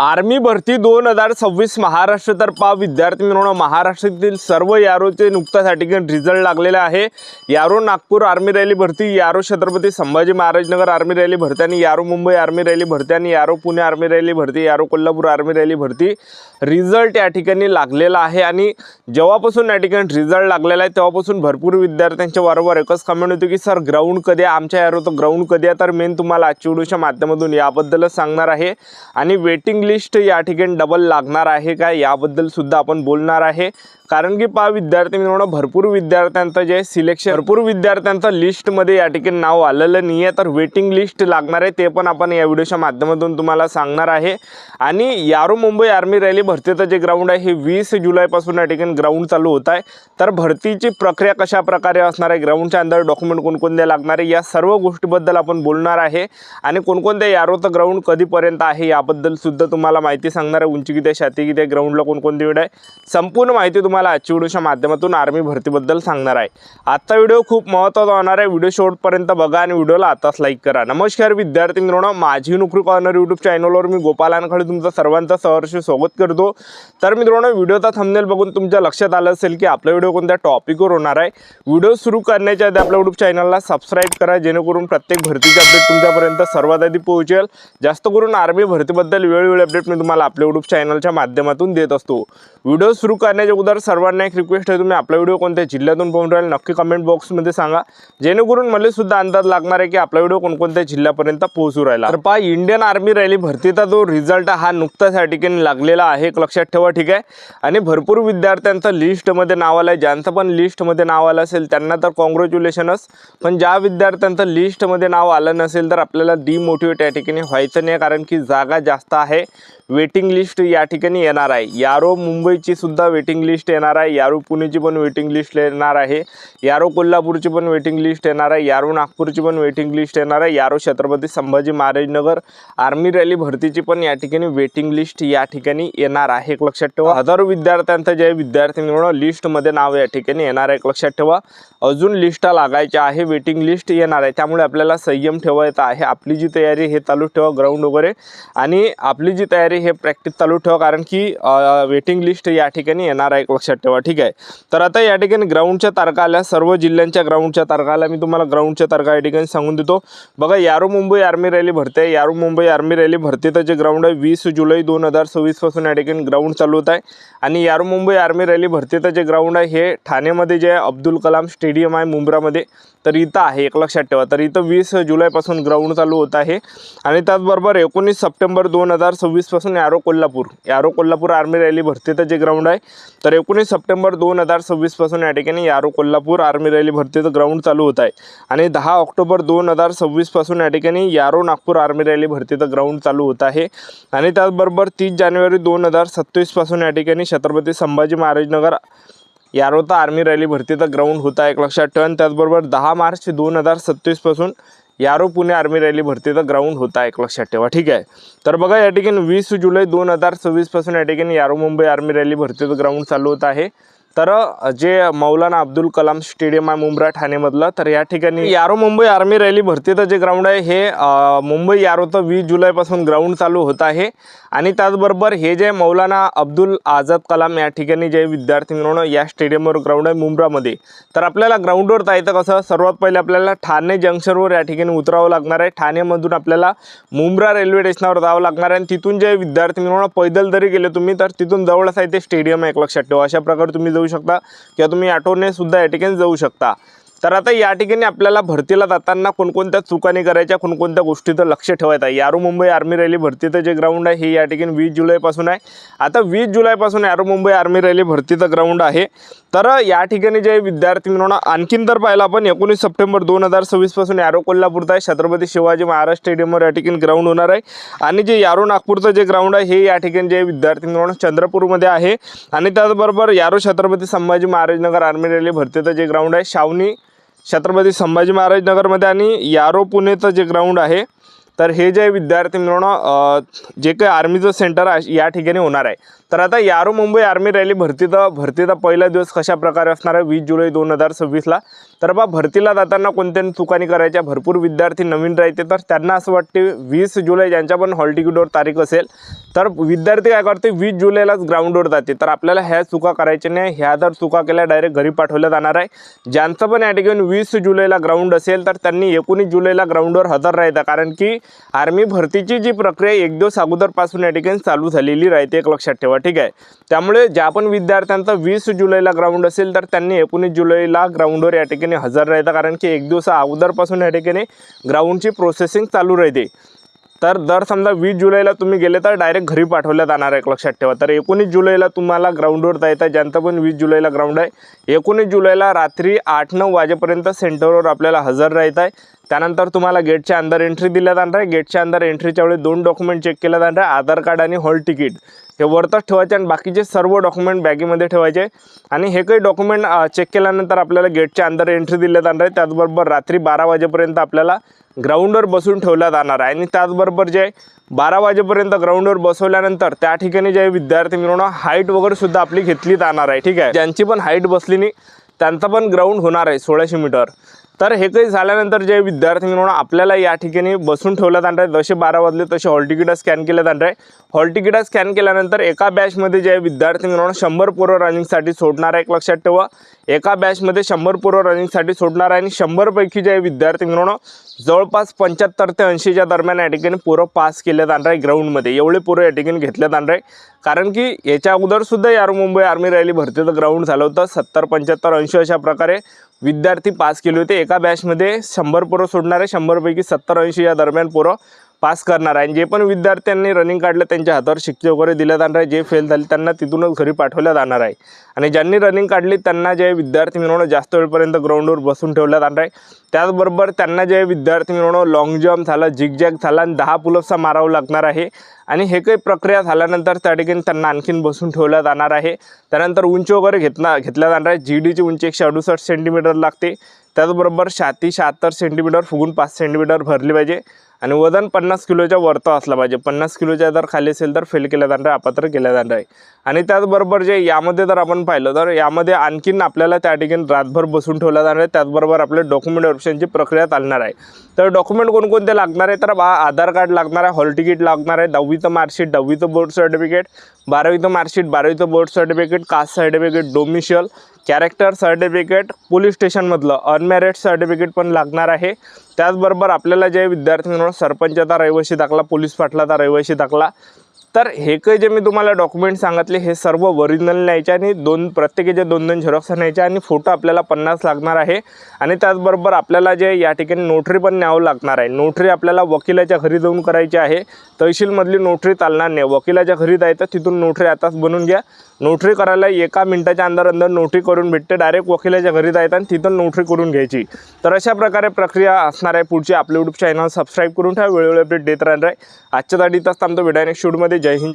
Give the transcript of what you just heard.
Army भरती 2026 महाराष्ट्रतर्फा विद्यार्थी मिळवणं महाराष्ट्रातील सर्व यारोचे नुकताच या ठिकाणी रिझल्ट लागलेला आहे। यारो नागपूर आर्मी रॅली भरती, यारो छत्रपती संभाजी महाराज नगर आर्मी रॅली भरती आणि यारो मुंबई आर्मी रॅली भरती आणि यारो पुणे आर्मी रॅली भरती, यारो कोल्हापूर आर्मी रॅली भरती रिझल्ट या ठिकाणी लागलेला आहे। आणि जेव्हापासून या ठिकाणी रिझल्ट लागलेला आहे तेव्हापासून भरपूर विद्यार्थ्यांच्या वारंवार एकच कमेंट होती की सर ग्राउंड कधी आहे, आमच्या यारोचं ग्राउंड कधी आहे। तर मेन तुम्हाला आजच्या व्हिडिओच्या माध्यमातून याबद्दलच सांगणार आहे आणि वेटिंग लिस्ट या ठिकाणी डबल लागणार आहे का याबद्दल सुद्धा आपण बोलणार आहे। कारण की विद्यार्थी मिळवणं भरपूर विद्यार्थ्यांचं जे सिलेक्शन भरपूर विद्यार्थ्यांचं लिस्टमध्ये या ठिकाणी नाव आलेलं नाही आहे, तर वेटिंग लिस्ट लागणार आहे ते पण आपण या व्हिडिओच्या माध्यमातून तुम्हाला सांगणार आहे। आणि यारो मुंबई आर्मी रॅली भरतीचं जे ग्राउंड आहे हे 20 जुलैपासून या ठिकाणी ग्राउंड चालू होत आहे। तर भरतीची प्रक्रिया कशा प्रकारे असणार आहे, ग्राउंडच्या अंदर डॉक्युमेंट कोणकोणते लागणार आहे, या सर्व गोष्टीबद्दल आपण बोलणार आहे। आणि कोणकोणत्या यारोचं ग्राउंड कधीपर्यंत आहे याबद्दल सुद्धा तुम्हाला माहिती सांगणार आहे। उंची किती आहे, छाती किती आहे, ग्राउंडला कोणकोणती वेळ आहे, संपूर्ण माहिती तुम्हाला आजच्या व्हिडिओच्या माध्यमातून आर्मी भरतीबद्दल सांगणार आहे। आजचा व्हिडिओ खूप महत्त्वाचा होणार आहे, व्हिडिओ शेवटपर्यंत बघा आणि व्हिडिओला आताच लाईक करा। नमस्कार विद्यार्थी मित्रांनो, माझी नोकरी कॉर्नर यूट्यूब चॅनलवर मी गोपाल अनखळे तुमचं सर्वांचं सहर्ष स्वागत करतो। तर मित्रांनो, व्हिडिओचा थंबनेल बघून तुमच्या लक्षात आलं असेल की आपला व्हिडिओ कोणत्या टॉपिकवर होणार आहे। व्हिडिओ सुरू करण्याच्या आधी आपल्या यूट्यूब चॅनलला सबस्क्राइब करा, जेणेकरून प्रत्येक भरतीचे अपडेट तुमच्यापर्यंत सर्वात आधी पोहोचेल। जास्त करून आर्मी भरतीबद्दल वेळोवेळी अपडेट मी तुम्हाला आपल्या यूट्यूब चॅनलच्या माध्यमातून देत असतो। व्हिडिओ सुरू करण्याच्या अगोदर सर्वांना एक रिक्वेस्ट आहे, तुम्ही आपला व्हिडिओ कोणत्या जिल्ह्यातून पाहून राहिले नक्की कमेंट बॉक्समध्ये सांगा, जेणेकरून मला सुद्धा अंदाज लागणार आहे की आपला व्हिडिओ कोणकोणत्या जिल्ह्यापर्यंत पोहोचू राहिला। तर इंडियन आर्मी रॅली भरतीचा जो रिझल्ट हा नुकताच या ठिकाणी लागलेला आहे, एक लक्षात ठेवा, ठीक आहे। आणि भरपूर विद्यार्थ्यांचं लिस्टमध्ये नाव आलं आहे, ज्यांचं पण लिस्टमध्ये नाव आलं असेल त्यांना तर कॉंग्रॅच्युलेशनच, पण ज्या विद्यार्थ्यांचं लिस्टमध्ये नाव आलं नसेल तर आपल्याला डिमोटिवेट या ठिकाणी व्हायचं नाही, कारण की जागा जास्त आहे। वेटिंग लिस्ट या ठिकाणी येणार आहे, यारो मुंबईची सुद्धा वेटिंग लिस्ट येणार आहे, यारो पुणेची पण वेटिंग लिस्ट येणार आहे, यारो कोल्हापूरची पण वेटिंग लिस्ट येणार आहे, यारो नागपूरची पण वेटिंग लिस्ट येणार आहे, यारो छत्रपती संभाजी महाराज नगर आर्मी रॅली भरतीची पण या ठिकाणी वेटिंग लिस्ट या ठिकाणी येणार आहे, एक लक्षात ठेवा। हजारो विद्यार्थ्यांचं जे विद्यार्थी मिळवणं लिस्टमध्ये नाव या ठिकाणी येणार आहे, एक लक्षात ठेवा। अजून लिस्ट लागायच्या आहे, वेटिंग लिस्ट येणार आहे, त्यामुळे आपल्याला संयम ठेवायचा आहे। आपली जी तयारी हे चालू ठेवा ग्राउंड वगैरे, आणि आपली जी तयारी हे प्रॅक्टिस चालू ठेवा, कारण की वेटिंग लिस्ट या ठिकाणी येणार आहे, एक लक्षात ठेवा, ठीक आहे। तर आता या ठिकाणी ग्राउंडच्या तारखा आल्या, सर्व जिल्ह्यांच्या ग्राउंडच्या तारखा आल्या। मी तुम्हाला ग्राउंडच्या तारखा या ठिकाणी सांगून देतो बघा। यारो मुंबई आर्मी रॅली भरती आहे, यारो मुंबई आर्मी रॅली भरतीचं जे ग्राउंड आहे 20 जुलै 2026 पासून या ठिकाणी ग्राउंड चालू होत आहे। आणि यारो मुंबई आर्मी रॅली भरतीचं जे ग्राउंड आहे हे ठाण्यामध्ये जे अब्दुल कलाम स्टेडियम आहे मुंब्रामध्ये, तर इथं आहे, एक लक्षात ठेवा। तर इथं 20 जुलैपासून ग्राउंड चालू होत आहे। आणि त्याचबरोबर 19 सप्टेंबर 2026 पासून यारो कोल्हापूर आर्मी रॅली भरतीचं जे ग्राउंड आहे, तर 19 सप्टेंबर 2026 पासून या ठिकाणी यारो कोल्हापूर आर्मी रॅली भरतीचं ग्राउंड चालू होत आहे। आणि 10 ऑक्टोबर 2026 पासून या ठिकाणी यारो नागपूर आर्मी रॅली भरतीचं ग्राउंड चालू होत आहे। आणि त्याचबरोबर 30 जानेवारी 2027 पासून या ठिकाणी छत्रपती संभाजी महाराज नगर यारोचा आर्मी रॅली भरतीचं ग्राउंड होत आहे, एक लक्षात ठेवा। आणि त्याचबरोबर 10 मार्च 2027 पासून यारो पुणे आर्मी रॅली भरतीचं ग्राउंड होत आहे, एक लक्षात ठेवा, ठीक आहे। तर बघा या ठिकाणी 20 जुलै 2026 पासून या ठिकाणी यारो मुंबई आर्मी रॅली भरतीचं ग्राउंड चालू होत आहे। तर जे मौलाना अब्दुल कलाम स्टेडियम आहे मुंब्रा ठाणेमधलं, तर या ठिकाणी यारो मुंबई आर्मी रॅली भरतीचं जे ग्राउंड आहे हे मुंबई यारोचं 20 जुलैपासून ग्राउंड चालू होत आहे। आणि त्याचबरोबर हे जे मौलाना अब्दुल आझाद कलाम या ठिकाणी जे विद्यार्थी मिळवणं या स्टेडियमवर ग्राउंड आहे मुंब्रामध्ये, तर आपल्याला ग्राउंडवर जायचं कसं, सर्वात पहिले आपल्याला ठाणे जंक्शनवर या ठिकाणी उतरावं लागणार आहे। ठाणेमधून आपल्याला मुंब्रा रेल्वे स्टेशनवर जावं लागणार आहे, आणि तिथून जे विद्यार्थी मिळवणं पैदल जरी गेले तुम्ही तर तिथून जवळच आहे ते स्टेडियम आहे, एक लक्षात ठेवा। अशा प्रकारे तुम्ही जाऊ शकता किंवा तुम्ही ऑटोने सुद्धा या ठिकाणी जाऊ शकता। तर आता या ठिकाणी आपल्याला भरतीला जाताना कोणकोणत्या चुका नाही करायच्या, कोणकोणत्या गोष्टीचं लक्ष ठेवायचं आहे। यारो मुंबई आर्मी रॅली भरतीचं जे ग्राउंड आहे हे या ठिकाणी 20 जुलैपासून आहे। आता 20 जुलैपासून यारो मुंबई आर्मी रॅली भरतीचं ग्राउंड आहे। तर या ठिकाणी जे विद्यार्थी मिळवणं आणखीन तर पाहिलं आपण 19 सप्टेंबर 2026 पासून यारो कोल्हापूरचा आहे छत्रपती शिवाजी महाराज स्टेडियमवर या ठिकाणी ग्राउंड होणार आहे। आणि जे यारो नागपूरचं जे ग्राउंड आहे हे या ठिकाणी जे विद्यार्थी मिळवणं चंद्रपूरमध्ये आहे। आणि त्याचबरोबर यारो छत्रपती संभाजी महाराज नगर आर्मी रॅली भरतीचं जे ग्राउंड आहे छावणी छत्रपती संभाजी महाराज नगरमध्ये, आणि यारो पुणेचं जे ग्राउंड आहे तर हे जे विद्यार्थी मिळवणं जे काही आर्मीचं सेंटर या ठिकाणी होणार आहे। तर आता यारो मुंबई आर्मी रॅली भरतीचा पहिला दिवस कशा प्रकारे असणार आहे 20 जुलै 2026ला। तर बा भरतीला जाताना कोणत्या चुकानी करायच्या, भरपूर विद्यार्थी नवीन राहते तर त्यांना असं वाटते 20 जुलै ज्यांच्या पण हॉल तिकीटवर तारीख असेल तर विद्यार्थी काय करते 20 जुलैलाच ग्राउंडवर जाते। तर आपल्याला ह्या चुका करायच्या नाही, ह्या जर चुका केल्या डायरेक्ट घरी पाठवल्या जाणार आहे। ज्यांचं पण या ठिकाणी 20 जुलैला ग्राउंड असेल तर त्यांनी 19 जुलैला ग्राउंडवर हजर राहायचं, कारण की आर्मी भरतीची जी प्रक्रिया एक दिवस अगोदरपासून या ठिकाणी चालू झालेली राहते, एक लक्षात ठेवा, ठीक आहे। त्यामुळे ज्या पण विद्यार्थ्यांचा 20 जुलैला ग्राउंड असेल तर त्यांनी 19 जुलैला ग्राउंडवर या ठिकाणी हजर राहायचं, कारण की एक दिवस अगोदरपासून या ठिकाणी ग्राउंडची प्रोसेसिंग चालू राहते। तर जर समजा 20 जुलैला तुम्ही गेले तर डायरेक्ट घरी पाठवल्या जाणार आहे, लक्षात ठेवा। तर 19 जुलैला तुम्हाला ग्राउंडवर जायचं आहे, ज्यांचं पण 20 जुलैला ग्राउंड आहे 19 जुलैला रात्री 8-9 वाजेपर्यंत सेंटरवर आपल्याला हजर राहायचं आहे। त्यानंतर तुम्हाला गेटच्या अंदर एंट्री दिल्या जाणार आहे। गेटच्या अंदर एंट्रीच्या वेळी 2 डॉक्युमेंट चेक केले जाणार आहे, आधार कार्ड आणि हॉल तिकीट हे वरतच ठेवायचे आणि बाकीचे सर्व डॉक्युमेंट बॅगेमध्ये ठेवायचे। आणि हे काही डॉक्युमेंट चेक केल्यानंतर आपल्याला गेटच्या अंदर एंट्री दिल्या जाणार आहे। त्याचबरोबर रात्री 12 वाजेपर्यंत आपल्याला ग्राउंडवर बसून ठेवला जाणार आहे। आणि त्याचबरोबर जे 12 वाजेपर्यंत ग्राउंडवर बसवल्यानंतर त्या ठिकाणी जे विद्यार्थी मिळवणं हाईट वगैरे सुद्धा आपली घेतली जाणार आहे, ठीक आहे। ज्यांची पण हाईट बसली नाही त्यांचा पण ग्राउंड होणार आहे 1600 मीटर। तर हे काही झाल्यानंतर जे विद्यार्थी मिळवणं आपल्याला या ठिकाणी बसून ठेवलं जाणार आहे। जसे 12 वाजले तसे हॉल तिकीट स्कॅन केलं जाणार आहे। हॉल तिकीट स्कॅन केल्यानंतर एका बॅचमध्ये जे विद्यार्थी मिळवणं 100 पोरं रनिंगसाठी सोडणार आहे, लक्षात ठेवा। एका बॅचमध्ये 100 पोरं रनिंगसाठी सोडणार आहे आणि 100 पैकी जे विद्यार्थी मिळवणं जवळपास 75 ते 80च्या दरम्यान या ठिकाणी पोरं पास केले जाणार आहे ग्राउंडमध्ये। एवढे पोरं या ठिकाणी घेतले जाणार आहे, कारण की याच्या अगोदर सुद्धा यारो मुंबई आर्मी रॅली भरतीचं ग्राउंड झालं होतं। 70, 75, 80 अशा प्रकारे विद्यार्थी पास केले होते। एका बॅचमध्ये 100 पोरं सोडणार आहे, 100 पैकी 70-80 या दरम्यान पोरं पास करणार आहे। जे पण विद्यार्थ्यांनी रनिंग काढलं त्यांच्या हातावर शिक्के वगैरे दिले जाणार आहे। जे फेल झाले त्यांना तिथूनच घरी पाठवल्या जाणार आहे। आणि ज्यांनी रनिंग काढली त्यांना जे विद्यार्थी मिळवणं जास्त वेळपर्यंत ग्राउंडवर बसून ठेवलं जाणार आहे। त्याचबरोबर त्यांना जे विद्यार्थी मिळवणं लॉंग जम्प झाला, झिगझॅग झाला आणि 10 पुलअप्सचा मारावं लागणार आहे। आणि हे काही प्रक्रिया झाल्यानंतर त्या ठिकाणी त्यांना आणखीन बसून ठेवलं जाणार आहे। त्यानंतर उंची वगैरे घेतल्या जाणार आहे। जीडीची उंची 168 सेंटीमीटर लागते। त्याचबरोबर छाती 76 सेंटीमीटर फुगून 5 सेंटीमीटर भरली पाहिजे आणि वजन 50 किलोच्या वरतं असलं पाहिजे। 50 किलोच्या जर खाली असेल तर फेल केलं जाणार आहे, अपात्र केलं जाणार आहे। आणि त्याचबरोबर जे यामध्ये जर आपण पाहिलं तर यामध्ये आणखीन आपल्याला त्या ठिकाणी रातभर बसून ठेवलं जाणार आहे। त्याचबरोबर आपले डॉक्युमेंट व्हेरिफिकेशनची प्रक्रिया चालणार आहे। तर डॉक्युमेंट कोणकोणते लागणार आहे तर आधार कार्ड लागणार आहे, हॉल तिकीट लागणार आहे, 10वीचं मार्कशीट, 10वीचं बोर्ड सर्टिफिकेट, 12वीचं मार्कशीट, 12वीचं board certificate, caste certificate, domicile, character certificate, police स्टेशनमधलं अनमॅरिड सर्टिफिकेट पण लागणार आहे। त्याचबरोबर आपल्याला जे विद्यार्थी म्हणून सरपंचाचा रहिवासी दाखला, पोलीस पाटलाचा रहिवासी दाखला, तर हे काही जे मी तुम्हाला डॉक्युमेंट सांगितले हे सर्व ओरिजिनल न्यायचे आणि प्रत्येकाचे 2-2 झेरॉक्स न्यायचे आणि फोटो आपल्याला 50 लागणार आहे। आणि त्याचबरोबर आपल्याला जे या ठिकाणी नोटरी पण न्यावं लागणार आहे। नोटरी आपल्याला वकिलाच्या घरी जाऊन करायची आहे। तहसीलमधली नोटरी चालणार नाही, वकिलाच्या घरी जायचं, तिथून नोटरी आताच बनवून घ्या। नोटरी करायला 1 मिनिटाच्या अंदर नोटरी करून भेटते, डायरेक्ट वकिलाच्या घरी जायचं आणि तिथून नोटरी करून घ्यायची। तर अशा प्रकारे प्रक्रिया असणार आहे। पुढची आपले यूट्यूब चॅनल सबस्क्राईब करून ठेवा, वेळोवेळी अपडेट देत राहणार आहे। आजच्या साठी इथंच थांबतो, भेटूया नेक्स्ट शूटमध्ये। जय हिंद।